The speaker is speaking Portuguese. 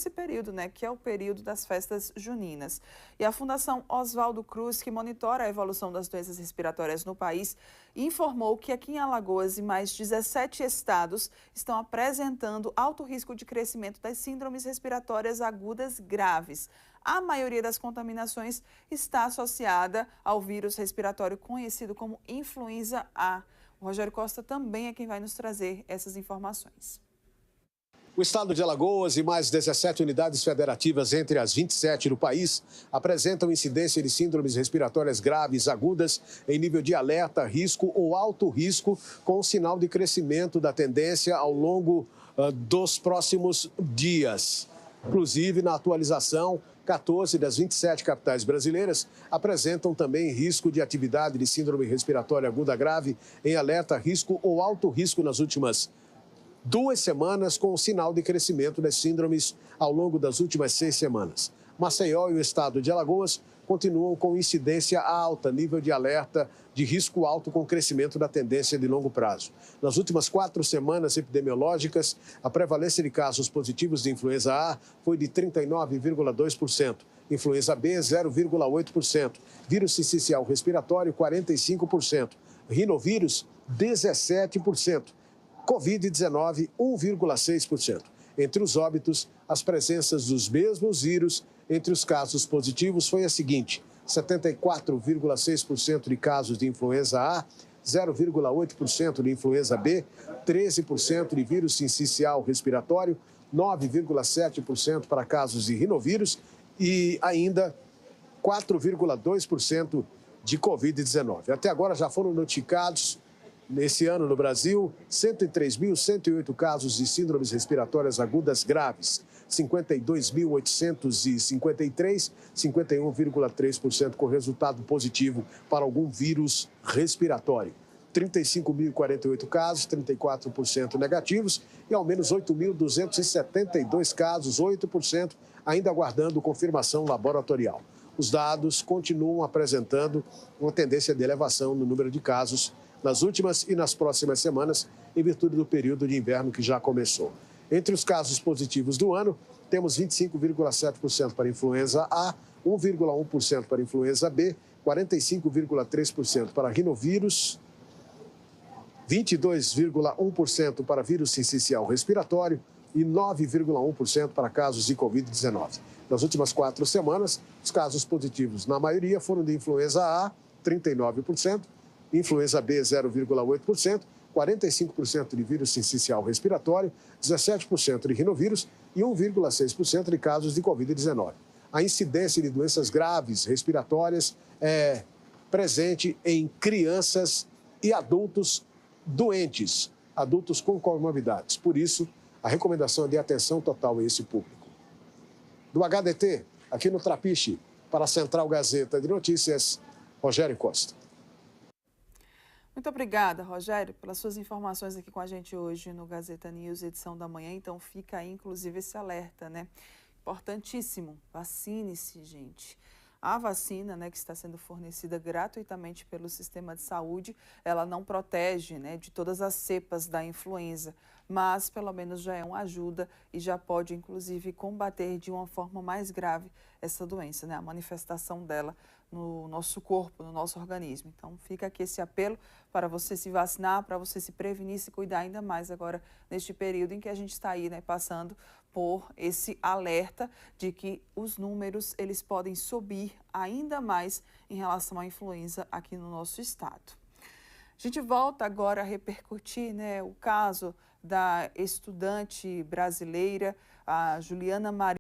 esse período, né, que é o período das festas juninas. E a Fundação Oswaldo Cruz, que monitora a evolução das doenças respiratórias no país, informou que aqui em Alagoas e mais 17 estados estão apresentando alto risco de crescimento das síndromes respiratórias agudas graves. A maioria das contaminações está associada ao vírus respiratório conhecido como influenza A. O Rogério Costa também é quem vai nos trazer essas informações. O estado de Alagoas e mais 17 unidades federativas entre as 27 do país apresentam incidência de síndromes respiratórias graves agudas em nível de alerta, risco ou alto risco, com sinal de crescimento da tendência ao longo dos próximos dias. Inclusive, na atualização, 14 das 27 capitais brasileiras apresentam também risco de atividade de síndrome respiratória aguda grave em alerta, risco ou alto risco nas últimas 2 semanas, com o sinal de crescimento das síndromes ao longo das últimas 6 semanas. Maceió e o estado de Alagoas continuam com incidência alta, nível de alerta de risco alto com crescimento da tendência de longo prazo. Nas últimas 4 semanas epidemiológicas, a prevalência de casos positivos de influenza A foi de 39,2%, influenza B 0,8%, vírus sincicial respiratório 45%, rinovírus 17%. Covid-19, 1,6%. Entre os óbitos, as presenças dos mesmos vírus entre os casos positivos foi a seguinte: 74,6% de casos de influenza A, 0,8% de influenza B, 13% de vírus sincicial respiratório, 9,7% para casos de rinovírus e ainda 4,2% de Covid-19. Até agora já foram notificados nesse ano, no Brasil, 103.108 casos de síndromes respiratórias agudas graves, 52.853, 51,3% com resultado positivo para algum vírus respiratório. 35.048 casos, 34% negativos e ao menos 8.272 casos, 8%, ainda aguardando confirmação laboratorial. Os dados continuam apresentando uma tendência de elevação no número de casos nas últimas e nas próximas semanas, em virtude do período de inverno que já começou. Entre os casos positivos do ano, temos 25,7% para influenza A, 1,1% para influenza B, 45,3% para rinovírus, 22,1% para vírus sincicial respiratório e 9,1% para casos de Covid-19. Nas últimas 4 semanas, os casos positivos, na maioria, foram de influenza A, 39%, influenza B 0,8%, 45% de vírus sincicial respiratório, 17% de rinovírus e 1,6% de casos de Covid-19. A incidência de doenças graves respiratórias é presente em crianças e adultos doentes, adultos com comorbidades. Por isso, a recomendação é de atenção total a esse público. Do HDT, aqui no Trapiche, para a Central Gazeta de Notícias, Rogério Costa. Muito obrigada, Rogério, pelas suas informações aqui com a gente hoje no Gazeta News, edição da manhã. Então fica aí, inclusive, esse alerta, né? Importantíssimo, vacine-se, gente. A vacina, né, que está sendo fornecida gratuitamente pelo sistema de saúde, ela não protege, né, de todas as cepas da influenza, mas pelo menos já é uma ajuda e já pode, inclusive, combater de uma forma mais grave essa doença, né, a manifestação dela no nosso corpo, no nosso organismo. Então, fica aqui esse apelo para você se vacinar, para você se prevenir, se cuidar ainda mais agora neste período em que a gente está aí, né, passando por esse alerta de que os números eles podem subir ainda mais em relação à influenza aqui no nosso estado. A gente volta agora a repercutir, né, o caso da estudante brasileira, a Juliana Maria.